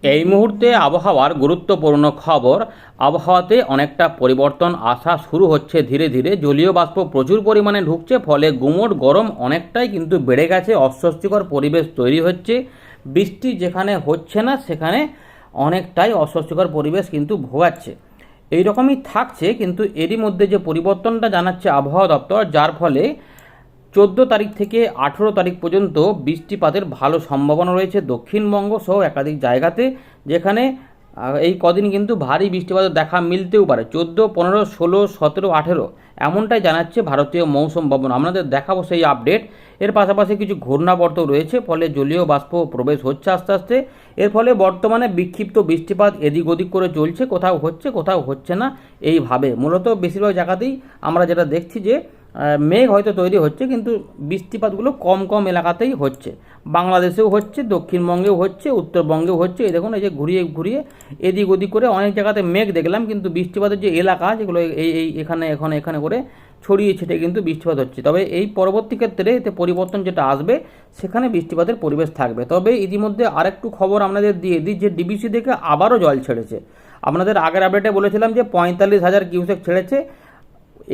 এই মুহূর্তে আবহাওয়ার গুরুত্বপূর্ণ খবর। আবহাওয়াতে অনেকটা পরিবর্তন আসা শুরু হচ্ছে ধীরে ধীরে। জলীয় বাষ্প প্রচুর পরিমাণে ঢুকছে, ফলে গুমোট গরম অনেকটাই কিন্তু বেড়ে গেছে। অস্বস্তিকর পরিবেশ তৈরি হচ্ছে। বৃষ্টি যেখানে হচ্ছে না সেখানে অনেকটাই অস্বস্তিকর পরিবেশ কিন্তু ভোগাচ্ছে। এই রকমই থাকছে, কিন্তু এরই মধ্যে যে পরিবর্তনটা জানাচ্ছে আবহাওয়া দপ্তর, যার ফলে 14 তারিখ থেকে 18 তারিখ পর্যন্ত বৃষ্টিপাতের ভালো সম্ভাবনা রয়েছে দক্ষিণবঙ্গ সহ একাধিক জায়গাতে, যেখানে এই কদিন কিন্তু ভারী বৃষ্টিপাতের দেখা মিলতেও পারে। 14, 15, 16, 17, 18 এমনটাই জানাচ্ছে ভারতীয় মৌসুম ভবন। আপনাদের দেখাবো সেই আপডেট। এর পাশাপাশি কিছু ঘূর্ণাবর্ত রয়েছে, ফলে জলীয় বাষ্প প্রবেশ হচ্ছে আস্তে আস্তে। এর ফলে বর্তমানে বিক্ষিপ্ত বৃষ্টিপাত এদিক ওদিক করে চলছে, কোথাও হচ্ছে কোথাও হচ্ছে না। এইভাবে মূলত বেশিরভাগ জায়গাতেই আমরা যেটা দেখছি যে মেঘ হয়তো তৈরি হচ্ছে, কিন্তু বৃষ্টিপাতগুলো কম কম এলাকাতেই হচ্ছে। বাংলাদেশেও হচ্ছে, দক্ষিণবঙ্গেও হচ্ছে, উত্তরবঙ্গেও হচ্ছে। এই দেখুন, এই যে ঘুরিয়ে ঘুরিয়ে এদিক ওদিক করে অনেক জায়গাতে মেঘ দেখলাম, কিন্তু বৃষ্টিপাতের যে এলাকা যেগুলো এই এখানে এখানে এখানে করে ছড়িয়ে ছিটে কিন্তু বৃষ্টিপাত হচ্ছে। তবে এই পরবর্তী ক্ষেত্রে এতে পরিবর্তন যেটা আসবে, সেখানে বৃষ্টিপাতের পরিবেশ থাকবে। তবে ইতিমধ্যে আরেকটু খবর আপনাদের দিয়ে দিই যে ডিবিসি থেকে আবারও জল ছেড়েছে। আপনাদের আগের আপডেটে বলেছিলাম যে 45,000 কিউসেক ছেড়েছে।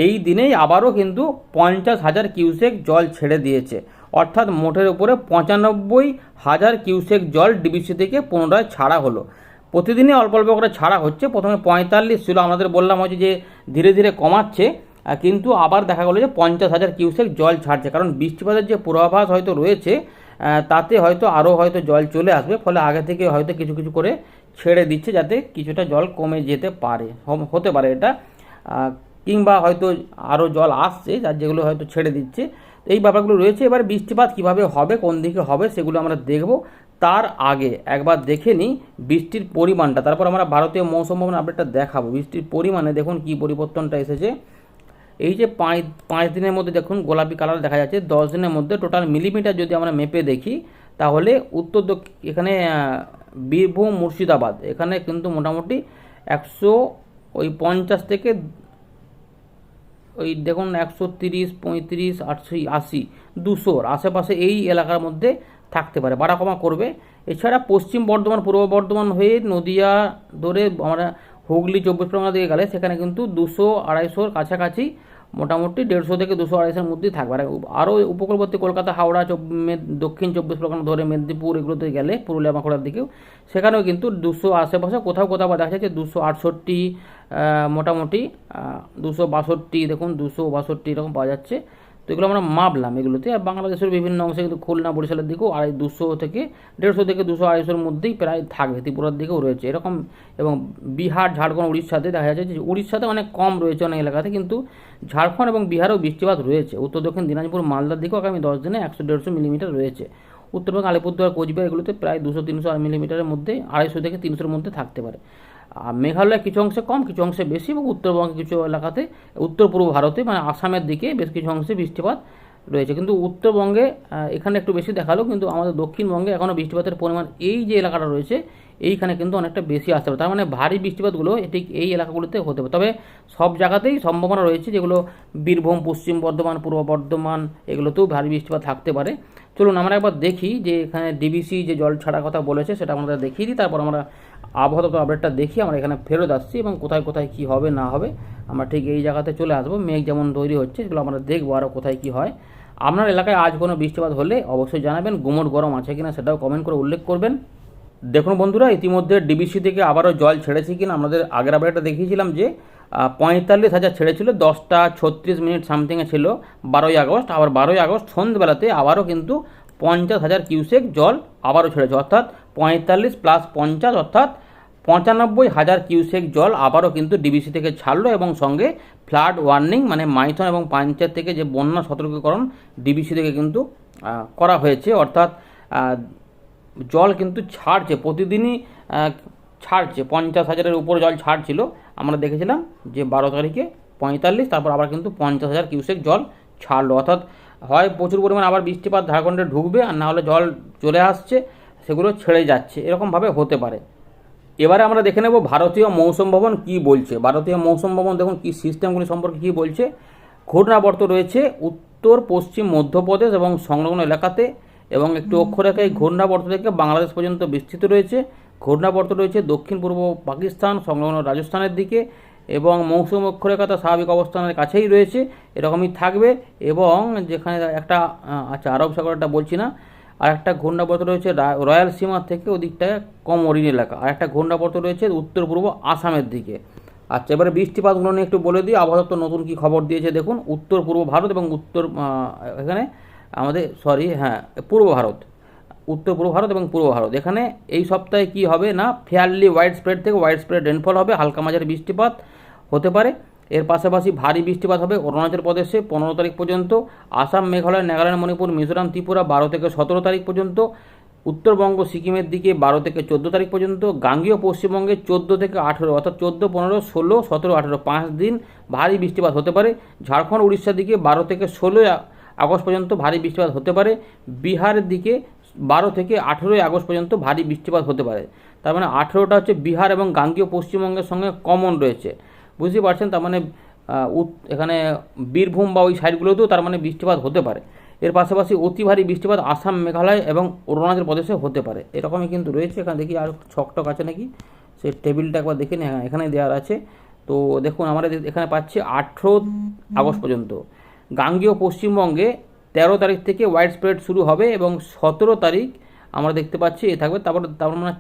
এই দিনেই আবারও কিন্তু 50,000 কিউসেক জল ছেড়ে দিয়েছে, অর্থাৎ মোটের উপরে 95,000 কিউসেক জল ডিবিসি থেকে পুনরায় ছাড়া হলো। প্রতিদিনই অল্প অল্প করে ছাড়া হচ্ছে। প্রথমে 45 ছিল, আমাদের বললাম হচ্ছে যে ধীরে ধীরে কমাচ্ছে, কিন্তু আবার দেখা গেলো যে 50,000 কিউসেক জল ছাড়ছে। কারণ বৃষ্টিপাতের যে পূর্বাভাস হয়তো রয়েছে, তাতে হয়তো আরও হয়তো জল চলে আসবে, ফলে আগে থেকে হয়তো কিছু কিছু করে ছেড়ে দিচ্ছে, যাতে কিছুটা জল কমে যেতে পারে, হতে পারে এটা। কিংবা হয়তো আরও জল আসছে, যার যেগুলো হয়তো ছেড়ে দিচ্ছে। এই ব্যাপারগুলো রয়েছে। এবার বৃষ্টিপাত কিভাবে হবে, কোন দিকে হবে, সেগুলো আমরা দেখব। তার আগে একবার দেখে নিই বৃষ্টির পরিমাণটা, তারপর আমরা ভারতীয় মৌসুম ভবন আপডেটটা দেখাবো। বৃষ্টির পরিমাণে দেখুন কি পরিবর্তনটা এসেছে। এই যে পাঁচ দিনের মধ্যে দেখুন গোলাপি কালার দেখা যাচ্ছে। 10 দিনের মধ্যে টোটাল মিলিমিটার যদি আমরা মেপে দেখি, তাহলে এখানে বীরভূম, মুর্শিদাবাদ এখানে কিন্তু মোটামুটি 150 থেকে ওই দেখুন 130, 35, 80, 80, 200 আশেপাশে এই এলাকার মধ্যে থাকতে পারে, বাড়া কমা করবে। এছাড়া পশ্চিম বর্ধমান, পূর্ব বর্ধমান হয়ে নদিয়া ধরে আমরা হুগলি, 24 পরগনা দিকে গেলে সেখানে কিন্তু 200-250 কাছাকাছি, মোটামুটি 150 থেকে 200-250-এর মধ্যেই থাকবে। আর আরও উপকূলবর্তী কলকাতা, হাওড়া, দক্ষিণ 24 পরগনা ধরে মেদিনীপুর এগুলোতে গেলে, পুরুলিয়া, বাঁকুড়ার দিকেও, সেখানেও কিন্তু 200 আশেপাশে, কোথাও কোথাও দেখা যাচ্ছে 268, মোটামুটি 262, দেখুন 262 এরকম পাওয়া যাচ্ছে। তো এগুলো আমরা মাপলাম এগুলোতে। আর বাংলাদেশের বিভিন্ন অংশে কিন্তু খুলনা, বরিশালের দিকেও 200 থেকে 150 থেকে 200-250-এর মধ্যেই প্রায় থাকবে। ত্রিপুরার দিকেও রয়েছে এরকম। এবং বিহার, ঝাড়খণ্ড, উড়িষ্যাতে দেখা যাচ্ছে যে উড়িষ্যাতে অনেক কম রয়েছে অনেক এলাকাতে, কিন্তু ঝাড়খণ্ড এবং বিহারেও বৃষ্টিপাত রয়েছে। উত্তর দক্ষিণ দিনাজপুর, মালদার দিকেও আগামী 10 দিনে 100-150 মিলিমিটার রয়েছে। উত্তরবঙ্গ, আলিপুরদুয়ার, কোচবিহার এগুলোতে প্রায় 200-300 মিলিমিটারের মধ্যে, 250 থেকে 300-এর মধ্যে থাকতে পারে। আর মেঘালয় কিছু অংশে কম, কিছু অংশে বেশি, এবং উত্তরবঙ্গে কিছু এলাকাতে, উত্তর পূর্ব ভারতে মানে আসামের দিকে বেশ কিছু অংশে বৃষ্টিপাত রয়েছে। কিন্তু উত্তরবঙ্গে এখানে একটু বেশি দেখালো, কিন্তু আমাদের দক্ষিণবঙ্গে এখনও বৃষ্টিপাতের পরিমাণ এই যে এলাকাটা রয়েছে এইখানে কিন্তু অনেকটা বেশি আসতে পারে। তার মানে ভারী বৃষ্টিপাতগুলো ঠিক এই এলাকাগুলোতে হতে পারে। তবে সব জায়গাতেই সম্ভাবনা রয়েছে, যেগুলো বীরভূম, পশ্চিম বর্ধমান, পূর্ব বর্ধমান এগুলোতেও ভারী বৃষ্টিপাত থাকতে পারে। চলুন আমরা একবার দেখি যে এখানে ডিবিসি যে জল ছাড়ার কথা বলেছে সেটা আমাদের দেখিয়ে দিই, তারপর আমরা আবহাওয়া দপ্তর আপডেটটা দেখি। আমরা এখানে ফেরত আসছি এবং কোথায় কোথায় কী হবে না হবে আমরা ঠিক এই জায়গাতে চলে আসবো। মেঘ যেমন তৈরি হচ্ছে সেগুলো আমরা দেখবো, আরও কোথায় কী হয়। আপনার এলাকায় আজ কোনো বৃষ্টিপাত হলে অবশ্যই জানাবেন। গুমোট গরম আছে কিনা সেটাও কমেন্ট করে উল্লেখ করবেন। দেখুন বন্ধুরা, ইতিমধ্যে ডিবিসি থেকে আবারও জল ছেড়েছে কিনা। আমাদের আগের আপডেটটা দেখিয়েছিলাম যে 45,000 ছেড়েছিল, 10:36 সামথিংয়ে ছিল 12ই আগস্ট। আবার 12ই আগস্ট সন্ধ্যেবেলাতে আবারও কিন্তু 50,000 কিউসেক জল আবারও ছেড়েছে, অর্থাৎ 45 + 50 অর্থাৎ 95,000 কিউসেক জল আবারও কিন্তু ডিবিসি থেকে ছাড়লো। এবং সঙ্গে ফ্লাড ওয়ার্নিং মানে মাইথন এবং পাঞ্চেত থেকে যে বন্যা সতর্কীকরণ ডিবিসি থেকে কিন্তু করা হয়েছে, অর্থাৎ জল কিন্তু ছাড়ছে, প্রতিদিনই ছাড়ছে। 50,000-এর উপর জল ছাড়ছিল, আমরা দেখেছিলাম যে 12 তারিখে 45, তারপর আবার কিন্তু 50,000 কিউসেক জল ছাড়লো। অর্থাৎ হয় প্রচুর পরিমাণ আবার বৃষ্টিপাত ঝাড়খণ্ডে ঢুকবে, আর না হলে জল চলে আসছে, সেগুলো ছেড়ে যাচ্ছে, এরকমভাবে হতে পারে। এবারে আমরা দেখে নেব ভারতীয় মৌসুম ভবন কী বলছে। ভারতীয় মৌসুম ভবন দেখুন কী সিস্টেমগুলি সম্পর্কে কী বলছে। ঘূর্ণাবর্ত রয়েছে উত্তর পশ্চিম মধ্যপ্রদেশ এবং সংলগ্ন এলাকাতে, এবং একটু অক্ষরেখায় ঘূর্ণাবর্ত থেকে বাংলাদেশ পর্যন্ত বিস্তৃত রয়েছে। ঘূর্ণাবর্ত রয়েছে দক্ষিণ পূর্ব পাকিস্তান সংলগ্ন রাজস্থানের দিকে এবং মৌসুমী অক্ষরেখা তার স্বাভাবিক অবস্থানের কাছেই রয়েছে, এরকমই থাকবে। এবং যেখানে একটা আচ্ছা আরব সাগরটা বলছি না, আর একটা ঘূর্ণাবর্ত রয়েছে রয়্যাল সীমা থেকে ওদিকটায় কম মরিন এলাকা, আর একটা ঘূর্ণাবর্ত রয়েছে উত্তর পূর্ব আসামের দিকে। আচ্ছা, এবারে বৃষ্টিপাতগুলো নিয়ে একটু বলে দিই। আবহাওয়া দপ্তর নতুন কী খবর দিয়েছে দেখুন। উত্তর পূর্ব ভারত এবং এখানে আমাদের পূর্ব ভারত, উত্তর পূর্ব ভারত এবং পূর্ব ভারত, এখানে এই সপ্তাহে কি হবে না, ফেয়ারলি ওয়াইড স্প্রেড থেকে ওয়াইড স্প্রেড রেনফল হবে, হালকা মাঝারি বৃষ্টিপাত হতে পারে। এর পাশাপাশি ভারী বৃষ্টিপাত হবে অরুণাচল প্রদেশে 15 তারিখ পর্যন্ত, আসাম, মেঘালয়, নাগাল্যান্ড, মণিপুর, মিজোরাম, ত্রিপুরা 12 থেকে 17 তারিখ পর্যন্ত, উত্তরবঙ্গ সিকিমের দিকে 12 থেকে 14 তারিখ পর্যন্ত, গাঙ্গেয় পশ্চিমবঙ্গে 14 থেকে 18 অর্থাৎ 14, 15, 16, 17, 18 5 দিন ভারী বৃষ্টিপাত হতে পারে। ঝাড়খণ্ড, উড়িষ্যার দিকে 12 থেকে 16 আগস্ট পর্যন্ত ভারী বৃষ্টিপাত হতে পারে। বিহারের দিকে 12 থেকে 18 আগস্ট পর্যন্ত ভারী বৃষ্টিপাত হতে পারে। তার মানে 18টা হচ্ছে বিহার এবং গাঙ্গেয় পশ্চিমবঙ্গের সঙ্গে কমন রয়েছে, বুঝতে পারছেন। তার মানে এখানে বীরভূম বা ওই সাইডগুলোতেও তার মানে বৃষ্টিপাত হতে পারে। এর পাশাপাশি অতি ভারী বৃষ্টিপাত আসাম, মেঘালয় এবং অরুণাচল প্রদেশে হতে পারে, এরকমই কিন্তু রয়েছে। এখানে দেখি আর ছকটক আছে নাকি, সেই টেবিলটা একবার দেখে নিই। হ্যাঁ, এখানে দেওয়ার আছে। তো দেখুন আমরা এখানে পাচ্ছি 18 আগস্ট পর্যন্ত। গাঙ্গেয় পশ্চিমবঙ্গে 13 তারিখ থেকে ওয়াইড স্প্রেড শুরু হবে এবং 17 তারিখ আমরা দেখতে পাচ্ছি এ থাকবে।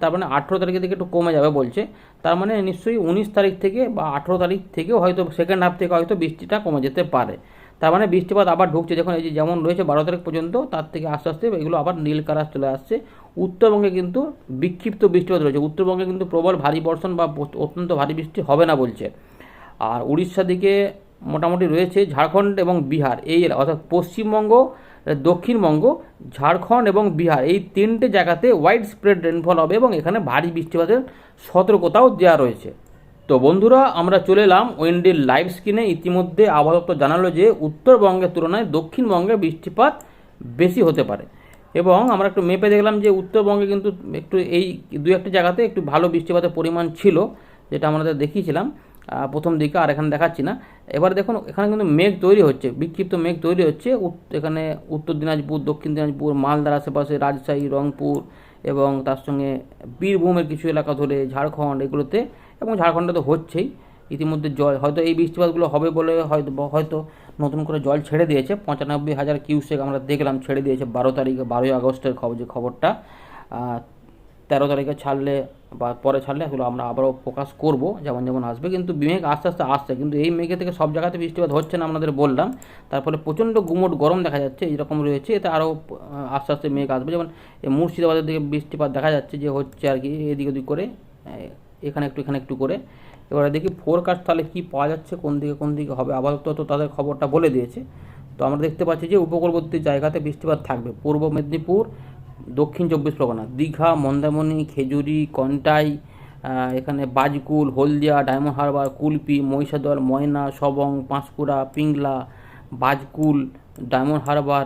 তার মানে 18 তারিখের থেকে একটু কমে যাবে বলছে। তার মানে নিশ্চয়ই 19 তারিখ থেকে বা 18 তারিখ থেকেও হয়তো সেকেন্ড হাফ থেকে হয়তো বৃষ্টিটা কমে যেতে পারে। তার মানে বৃষ্টিপাত আবার ঢুকছে, দেখুন এই যে যেমন রয়েছে 12 তারিখ পর্যন্ত, তার থেকে আস্তে আস্তে এগুলো আবার নীল কালার চলে আসছে। উত্তরবঙ্গে কিন্তু বিক্ষিপ্ত বৃষ্টিপাত রয়েছে, উত্তরবঙ্গে কিন্তু প্রবল ভারী বর্ষণ বা অত্যন্ত ভারী বৃষ্টি হবে না বলছে। আর উড়িষ্যার দিকে মোটামুটি রয়েছে ঝাড়খণ্ড এবং বিহার, এই অর্থাৎ পশ্চিমবঙ্গ, দক্ষিণবঙ্গ, ঝাড়খণ্ড এবং বিহার, এই 3টে জায়গাতে ওয়াইড স্প্রেড রেনফল হবে এবং এখানে ভারী বৃষ্টিপাতের সতর্কতাও দেওয়া রয়েছে। তো বন্ধুরা, আমরা চলে এলাম ওয়েন্ডির লাইভ স্ক্রিনে। ইতিমধ্যে আবহাওয়া দপ্তর জানালো যে উত্তরবঙ্গের তুলনায় দক্ষিণবঙ্গে বৃষ্টিপাত বেশি হতে পারে। এবং আমরা একটু মেপে দেখলাম যে উত্তরবঙ্গে কিন্তু একটু এই 2-1টি জায়গাতে একটু ভালো বৃষ্টিপাতের পরিমাণ ছিল, যেটা আমাদের দেখিয়েছিলাম প্রথম দিকে, আর এখানে দেখাচ্ছি না। এবার দেখুন এখানে কিন্তু মেঘ তৈরি হচ্ছে, বিক্ষিপ্ত মেঘ তৈরি হচ্ছে এখানে উত্তর দিনাজপুর, দক্ষিণ দিনাজপুর, মালদার আশেপাশে, রাজশাহী, রংপুর এবং তার সঙ্গে বীরভূমের কিছু এলাকা ধরে ঝাড়খণ্ড, এগুলোতে, এবং ঝাড়খণ্ডে তো হচ্ছেই ইতিমধ্যে জল, হয়তো এই বৃষ্টিপাতগুলো হবে বলে হয়তো নতুন করে জল ছেড়ে দিয়েছে। 95,000 কিউসেক আমরা দেখলাম ছেড়ে দিয়েছে 12 আগস্টের খবর, যে খবরটা 13 তারিখে ছাড়লে বা পরে ছাড়লে এগুলো আমরা আবারও প্রকাশ করব যেমন যেমন আসবে। কিন্তু মেঘ আস্তে আস্তে আসছে, কিন্তু এই মেঘে থেকে সব জায়গাতে বৃষ্টিপাত হচ্ছে না আপনাদের বললাম। তারপরে প্রচণ্ড গুমোট গরম দেখা যাচ্ছে, এরকম রয়েছে। এতে আরও আস্তে আস্তে মেঘ আসবে, যেমন এই মুর্শিদাবাদের দিকে বৃষ্টিপাত দেখা যাচ্ছে যে হচ্ছে আর কি, এদিক ওদিক করে, এখানে একটু করে। এবারে দেখি ফোরকাস্ট তাহলে কী পাওয়া যাচ্ছে, কোন দিকে হবে। আপাতত তো তাদের খবরটা বলে দিয়েছে। তো আমরা দেখতে পাচ্ছি যে উপকূলবর্তী জায়গাতে বৃষ্টিপাত থাকবে। পূর্ব মেদিনীপুর, দক্ষিণ 24 পরগনা, দীঘা, মন্দারমণি, খেজুরি, কন্টাই, এখানে বাজকুল, হলদিয়া, ডায়মন্ড হারবার, কুলপি, মহিষাদল, ময়না, সবং, পাঁশকুড়া, পিংলা, বাজকুল, ডায়মন্ড হারবার,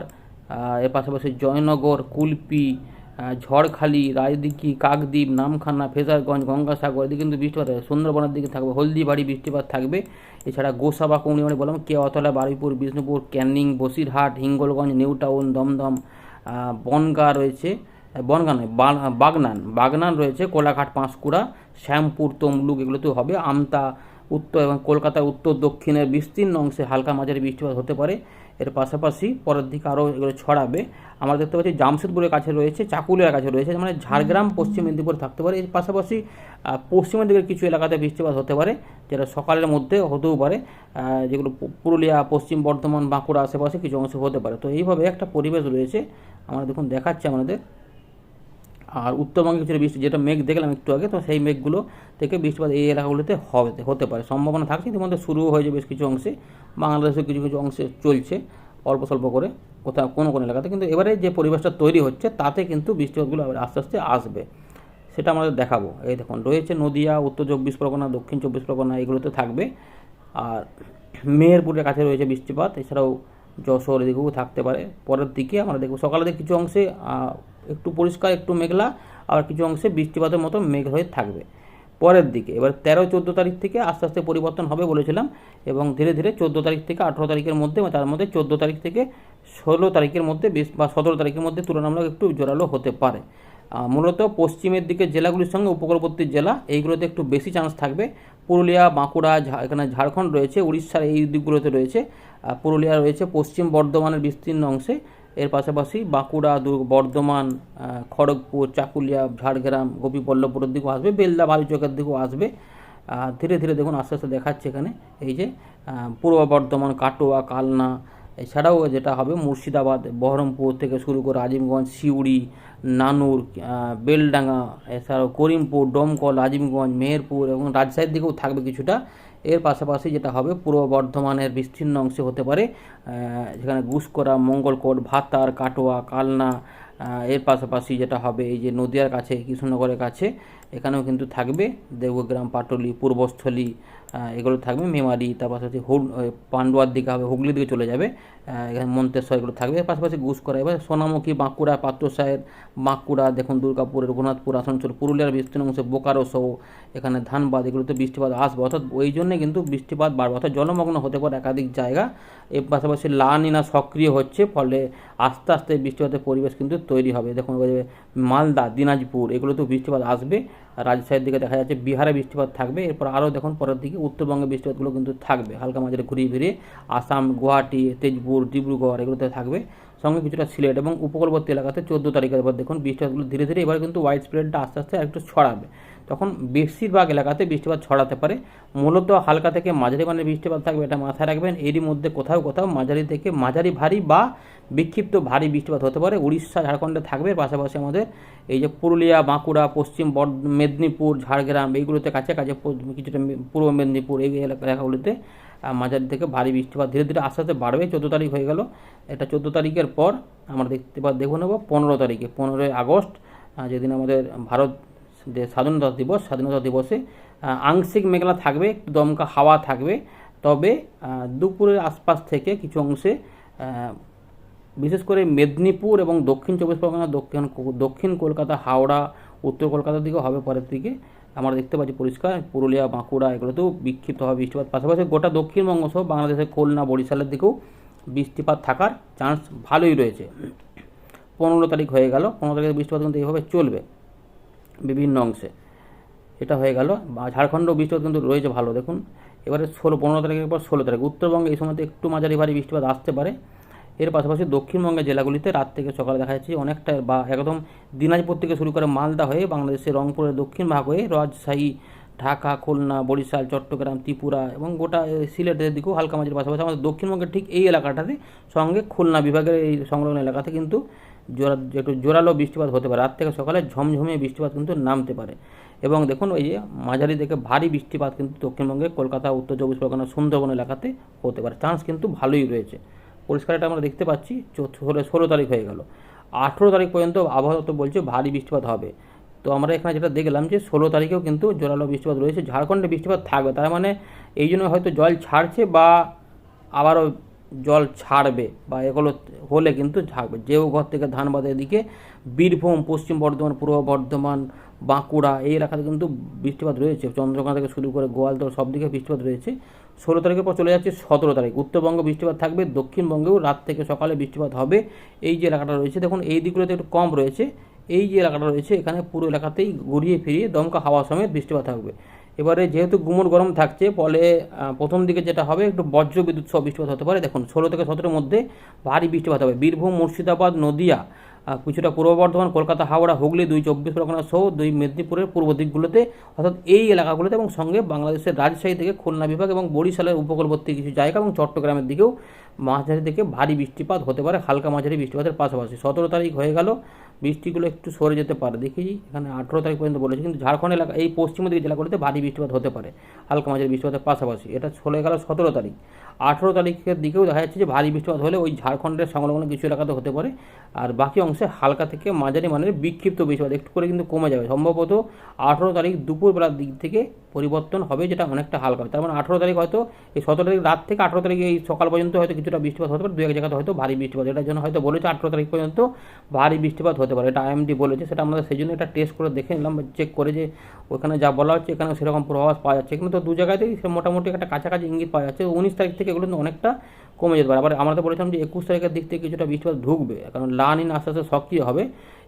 এর পাশাপাশি জয়নগর, কুলপি, ঝড়খালি, রায়দিঘি, কাকদ্বীপ, নামখানা, ফেজারগঞ্জ, গঙ্গাসাগর, এদিকে কিন্তু বৃষ্টিপাত হবে। সুন্দরবনের দিকে থাকবে, হলদিবাড়ি বৃষ্টিপাত থাকবে। এছাড়া গোসাবা, কুমড়িমারি বললাম, কেওয়াতলা, বারুইপুর, বিষ্ণুপুর, ক্যানিং, বসিরহাট, হিঙ্গলগঞ্জ, নিউ টাউন, দমদম, বনগাঁ রয়েছে, বনগাঁ নয় বাগনান রয়েছে, কোলাঘাট, পাঁশকুড়া, শ্যামপুর, তমলুক, এগুলোতেও হবে। আমতা, উত্তর এবং কলকাতার উত্তর দক্ষিণের বিস্তীর্ণ অংশে হালকা মাঝারি বৃষ্টিপাত হতে পারে। এর পাশাপাশি পরের দিকে আরও এগুলো ছড়াবে। আমরা দেখতে পাচ্ছি জামশেদপুরের কাছে রয়েছে, চাকুলিয়ার কাছে রয়েছে, মানে ঝাড়গ্রাম, পশ্চিম মেদিনীপুর থাকতে পারে। এর পাশাপাশি পশ্চিমের দিকের কিছু এলাকাতে বৃষ্টিপাত হতে পারে, যেটা সকালের মধ্যে হতেও পারে, যেগুলো পুরুলিয়া, পশ্চিম বর্ধমান, বাঁকুড়া আশেপাশে কিছু অংশে হতে পারে। তো এইভাবে একটা পরিবেশ রয়েছে, আমরা দেখুন দেখাচ্ছে আমাদের। আর উত্তরবঙ্গে কিছু বৃষ্টি, যেটা মেঘ দেখলাম একটু আগে, তো সেই মেঘগুলো থেকে বৃষ্টিপাত এই এলাকাগুলোতে হতে পারে, সম্ভাবনা থাকছে। ইতিমধ্যে শুরু হয়ে যাবে বেশ কিছু অংশে, বাংলাদেশের কিছু কিছু অংশে চলছে অল্প স্বল্প করে, কোথাও কোনো এলাকাতে। কিন্তু এবারে যে পরিবেশটা তৈরি হচ্ছে তাতে কিন্তু বৃষ্টিপাতগুলো আস্তে আস্তে আসবে, সেটা আমাদের দেখাবো। এই দেখুন রয়েছে নদিয়া, উত্তর 24 পরগনা, দক্ষিণ 24 পরগনা, এগুলোতে থাকবে। আর মেহেরপুরের কাছে রয়েছে বৃষ্টিপাত, এছাড়াও যশোর, এদিকেও থাকতে পারে। পরের দিকে আমরা দেখব সকালের দিকে কিছু অংশে একটু পরিষ্কার, একটু মেঘলা, আবার কিছু অংশে বৃষ্টিপাতের মতো মেঘ হয়ে থাকবে পরের দিকে। এবার 13-14 তারিখ থেকে আস্তে আস্তে পরিবর্তন হবে বলেছিলাম, এবং ধীরে ধীরে 14 তারিখ থেকে 18 তারিখের মধ্যে, তার মধ্যে 14 তারিখ থেকে 16 তারিখের মধ্যে বা 17 তারিখের মধ্যে তুলনামূলক একটু জোরালো হতে পারে। মূলত পশ্চিমের দিকে জেলাগুলির সঙ্গে উপকূলবর্তী জেলা এইগুলোতে একটু বেশি চান্স থাকবে। পুরুলিয়া, বাঁকুড়া, এখানে ঝাড়খণ্ড রয়েছে, উড়িষ্যার এই দিকগুলোতে রয়েছে। পুরুলিয়া রয়েছে পশ্চিম বর্ধমানের বিস্তীর্ণ অংশে। এর পাশাপাশি বাঁকুড়া, বর্ধমান, খড়গপুর, চাকুলিয়া, ঝাড়গ্রাম, গোপীবল্লভপুরের দিকেও আসবে, বেলদা, বালুচকের দিকেও আসবে। ধীরে ধীরে দেখুন আস্তে আস্তে দেখাচ্ছে এখানে এই যে পূর্ব বর্ধমান, কাটোয়া, কালনা, এছাড়াও যেটা হবে মুর্শিদাবাদ, বহরমপুর থেকে শুরু করে আজিমগঞ্জ, সিউড়ি, নানুর, বেলডাঙ্গা, এছাড়াও করিমপুর, ডোমকল, আজিমগঞ্জ, মেহেরপুর এবং রাজশাহীর দিকেও থাকবে কিছুটা। এর পাশাপাশি যেটা হবে পূর্ব বর্ধমানের বিস্তীর্ণ অংশে হতে পারে, যেখানে গুসকরা, মঙ্গলকোট, ভাতার, কাটোয়া, কালনা। এর পাশাপাশি যেটা হবে এই যে নদিয়ার কাছে, কৃষ্ণনগরের কাছে, এখানেও কিন্তু থাকবে দেবগ্রাম, পাটলি, পূর্বস্থলী, এগুলো থাকবে, মেমারি। তার পাশাপাশি পান্ডুয়ার দিকে হবে, হুগলির দিকে চলে যাবে, এখানে মন্তেশ্বর, এগুলো থাকবে। এর পাশাপাশি গুসকরা, এবার সোনামুখী, বাঁকুড়া, পাত্রসাহের, বাঁকুড়া, দেখুন দুর্গাপুর, রঘুনাথপুর, আসানসোল, পুরুলিয়ার বিস্তীর্ণ অংশে বোকারো সহ এখানে ধানবাদ, এগুলোতে বৃষ্টিপাত আসবে। অর্থাৎ ওই জন্যে কিন্তু বৃষ্টিপাত বাড়বে, অর্থাৎ জলমগ্ন হতে পারে একাধিক জায়গা। এর পাশাপাশি লা নিনা সক্রিয় হচ্ছে, ফলে আস্তে আস্তে বৃষ্টিপাতের পরিবেশ কিন্তু তৈরি হবে। দেখুন মালদা, দিনাজপুর, এগুলোতেও বৃষ্টিপাত আসবে। রাজশাহীর দিকে দেখা যাচ্ছে বিহারে বৃষ্টিপাত থাকবে। এরপর আরও দেখুন পরের দিকে উত্তরবঙ্গে বৃষ্টিপাতগুলো কিন্তু থাকবে হালকা মাঝারি ঘুরিয়ে ফিরিয়ে। আসাম, গুয়াহাটি, তেজপুর, ডিব্রুগড়, এগুলোতে থাকবে, সঙ্গে কিছুটা সিলেট এবং উপকূলবর্তী এলাকাতে 14 তারিখের পর দেখুন বৃষ্টিপাতগুলো ধীরে ধীরে এবার কিন্তু ওয়াইড স্প্রেডটা আস্তে আস্তে একটু ছড়াবে। তখন বেশিরভাগ এলাকাতে বৃষ্টিপাত ছড়াতে পারে। মূলত হালকা থেকে মাঝারি মানের বৃষ্টিপাত থাকবে, এটা মাথায় রাখবেন। এরই মধ্যে কোথাও কোথাও মাঝারি থেকে মাঝারি ভারী বা বিক্ষিপ্ত ভারী বৃষ্টিপাত হতে পারে উড়িষ্যা, ঝাড়খণ্ডে থাকবে। পাশাপাশি আমাদের এই যে পুরুলিয়া, বাঁকুড়া, পশ্চিম মেদিনীপুর, ঝাড়গ্রাম, এইগুলোতে কাছে কাছে কিছুটা পূর্ব মেদিনীপুর, এই এলাকাগুলিতে মাঝারি থেকে ভারী বৃষ্টিপাত ধীরে ধীরে আস্তে আস্তে বাড়বে। 14 তারিখ হয়ে গেল, এটা 14 তারিখের পর আমরা দেখে নেব 15 তারিখে, 15ই আগস্ট, যেদিন আমাদের ভারত যে স্বাধীনতা দিবসে আংশিক মেঘলা থাকবে, একটু দমকা হাওয়া থাকবে। তবে দুপুরের আশপাশ থেকে কিছু অংশে বিশেষ করে মেদিনীপুর এবং দক্ষিণ চব্বিশ পরগনা, দক্ষিণ কলকাতা, হাওড়া, উত্তর কলকাতার দিকেও হবে পরের দিকে, আমরা দেখতে পাচ্ছি পরিষ্কার। পুরুলিয়া, বাঁকুড়া, এগুলোতেও বিক্ষিপ্ত হবে বৃষ্টিপাত। পাশাপাশি গোটা দক্ষিণবঙ্গ সহ বাংলাদেশের খুলনা, বরিশালের দিকেও বৃষ্টিপাত থাকার চান্স ভালোই রয়েছে। 15 তারিখ হয়ে গেল, 15 তারিখের বৃষ্টিপাত কিন্তু এইভাবে চলবে বিভিন্ন অংশে। এটা হয়ে গেল। ঝাড়খণ্ডেও বৃষ্টিপাত কিন্তু রয়েছে ভালো, দেখুন। এবারে 15 তারিখের পর 16 তারিখ উত্তরবঙ্গে এই সময়তে একটু মাঝারি ভারী বৃষ্টিপাত আসতে পারে। এর পাশাপাশি দক্ষিণবঙ্গের জেলাগুলিতে রাত থেকে সকালে দেখা যাচ্ছে অনেকটা বা একদম দিনাজপুর থেকে শুরু করে মালদা হয়ে বাংলাদেশের রংপুরের দক্ষিণ ভাগ হয়ে রাজশাহী, ঢাকা, খুলনা, বরিশাল, চট্টগ্রাম, ত্রিপুরা এবং গোটা সিলেটের দিকেও হালকা মাঝারি, পাশাপাশি আমাদের দক্ষিণবঙ্গের ঠিক এই এলাকাটাতে সঙ্গে খুলনা বিভাগের এই সংলগ্ন এলাকাতে কিন্তু একটু জোরালো বৃষ্টিপাত হতে পারে। রাত থেকে সকালে ঝমঝমিয়ে বৃষ্টিপাত কিন্তু নামতে পারে। এবং দেখুন ওই যে মাঝারি থেকে ভারী বৃষ্টিপাত কিন্তু দক্ষিণবঙ্গে কলকাতা, উত্তর চব্বিশ পরগনা, সুন্দরবন এলাকাতে হতে পারে, চান্স কিন্তু ভালোই রয়েছে। পরিষ্কার এটা আমরা দেখতে পাচ্ছি। 16 তারিখ হয়ে গেল, 18 তারিখ পর্যন্ত আবহাওয়া তো বলছে ভারী বৃষ্টিপাত হবে। তো আমরা এখানে যেটা দেখলাম যে 16 তারিখেও কিন্তু জোরালো বৃষ্টিপাত রয়েছে, ঝাড়খণ্ডে বৃষ্টিপাত থাকবে। তার মানে এই জন্য হয়তো জল ছাড়ছে বা আবারও জল ছাড়বে বা এগুলো হলে কিন্তু থাকবে। দেওঘর থেকে ধানবাদের দিকে, বীরভূম, পশ্চিম বর্ধমান, পূর্ব বর্ধমান, বাঁকুড়া, এই এলাকাতে কিন্তু বৃষ্টিপাত রয়েছে। চন্দ্রকোনা থেকে শুরু করে গোয়ালতোড় সব দিকে বৃষ্টিপাত রয়েছে। 16 তারিখের পর চলে যাচ্ছে 17 তারিখ, উত্তরবঙ্গে বৃষ্টিপাত থাকবে, দক্ষিণবঙ্গেও রাত থেকে সকালে বৃষ্টিপাত হবে। এই যে এলাকাটা রয়েছে দেখুন, এই দিকগুলোতে একটু কম রয়েছে। এই যে এলাকাটা রয়েছে এখানে পুরো এলাকাতেই ঘুরিয়ে ফিরিয়ে দমকা হাওয়া সমেত বৃষ্টিপাত থাকবে। এবারে যেহেতু গুমোট গরম থাকছে, ফলে প্রথম দিকে যেটা হবে একটু বজ্র বিদ্যুৎ সহ বৃষ্টিপাত হতে পারে। দেখুন 16 থেকে 17-এর মধ্যে ভারী বৃষ্টিপাত হবে বীরভূম, মুর্শিদাবাদ, নদিয়া, কিছুটা পূর্ব বর্ধমান, কলকাতা, হাওড়া, হুগলি, 2 চব্বিশ পরগনা সহ 2 মেদিনীপুরের পূর্ব দিকগুলোতে, অর্থাৎ এই এলাকাগুলোতে, এবং সঙ্গে বাংলাদেশের রাজশাহী থেকে খুলনা বিভাগ এবং বরিশালের উপকূলবর্তী কিছু জায়গা এবং চট্টগ্রামের দিকেও মাঝারি থেকে ভারী বৃষ্টিপাত হতে পারে, হালকা মাঝারি বৃষ্টিপাতের পাশাপাশি। 17 তারিখ হয়ে গেল, বৃষ্টিগুলো একটু সরে যেতে পারে। দেখি এখানে 18 তারিখ পর্যন্ত বলেছে, কিন্তু ঝাড়খণ্ড এলাকা এই পশ্চিমের দিকে জেলাগুলিতে ভারী বৃষ্টিপাত হতে পারে হালকা মাঝারি বৃষ্টিপাতের পাশাপাশি। এটা চলে গেল 17 তারিখ। 18 তারিখের দিকেও দেখা যাচ্ছে যে ভারী বৃষ্টিপাত হলে ওই ঝাড়খণ্ডের সংলগ্ন কিছু এলাকাতে হতে পারে, আর বাকি অংশে হালকা থেকে মাঝারি মানের বিক্ষিপ্ত বৃষ্টিপাত একটু করে কিন্তু কমে যাবে। সম্ভবত 18 তারিখ দুপুরবেলার দিক থেকে পরিবর্তন হবে, যেটা অনেকটা হালকা হবে। তার মানে 18 তারিখ হয়তো এই 17 তারিখ রাত থেকে 18 তারিখ এই সকাল পর্যন্ত হয়তো কিছুটা বৃষ্টিপাত হতে পারে, দু এক জায়গাতে হয়তো ভারী বৃষ্টিপাত, এটার জন্য হয়তো বলেছে 18 তারিখ পর্যন্ত ভারী বৃষ্টিপাত হতে হতে পারে, এটা আইএমডি বলেছে। সেটা আমরা সেই জন্য এটা টেস্ট করে দেখে নিলাম, চেক করে যে ওখানে যা বলা হচ্ছে এখানে সেরকম পূর্বাভাস পাওয়া যাচ্ছে। কিন্তু তো দু জায়গাতেই মোটামুটি একটা কাছাকাছি ইঙ্গিত পাওয়া যাচ্ছে। 19 তারিখ থেকে এগুলো কিন্তু অনেকটা কমে যেতে পারে। আবার আমরা তো বলেছিলাম যে 21 তারিখের দিক থেকে কিছুটা বৃষ্টিপাত ঢুকবে, কারণ লা নিনা আস্তে আস্তে সক্রিয় হবে।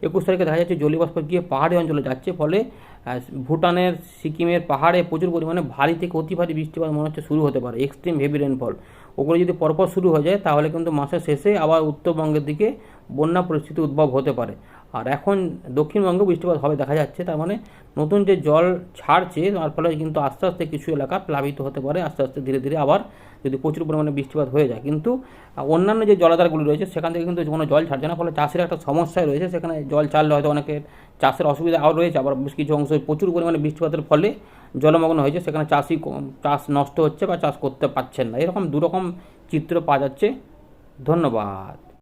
21 তারিখে দেখা যাচ্ছে জলীয়বাষ্প গিয়ে পাহাড়ি অঞ্চলে যাচ্ছে, ফলে ভুটানের সিকিমের পাহাড়ে প্রচুর পরিমাণে ভারী থেকে অতি ভারী বৃষ্টিপাত মনে হচ্ছে শুরু হতে পারে, এক্সট্রিম হেভি রেনফল। ওগুলো যদি পরপর শুরু হয়ে যায় তাহলে কিন্তু মাসের শেষে আবার উত্তরবঙ্গের দিকে বন্যা পরিস্থিতি উদ্ভব হতে পারে। আর এখন দক্ষিণবঙ্গে বৃষ্টিপাত হবে দেখা যাচ্ছে, তার মানে নতুন যে জল ছাড়ছে তার ফলে কিন্তু আস্তে আস্তে কিছু এলাকা প্লাবিত হতে পারে, আস্তে আস্তে ধীরে ধীরে আবার যদি প্রচুর পরিমাণে বৃষ্টিপাত হয়ে যায়। কিন্তু অন্যান্য যে জলাধারগুলি রয়েছে সেখান থেকে কিন্তু কোনো জল ছাড়ছে না, ফলে চাষের একটা সমস্যায় রয়েছে। সেখানে জল ছাড়লে হয়তো অনেকের চাষের অসুবিধা আরও রয়েছে, আবার বেশ কিছু অংশ প্রচুর পরিমাণে বৃষ্টিপাতের ফলে জলমগ্ন হয়েছে, সেখানে চাষ নষ্ট হচ্ছে বা চাষ করতে পারছেন না। এরকম দুরকম চিত্র পাওয়া যাচ্ছে। ধন্যবাদ।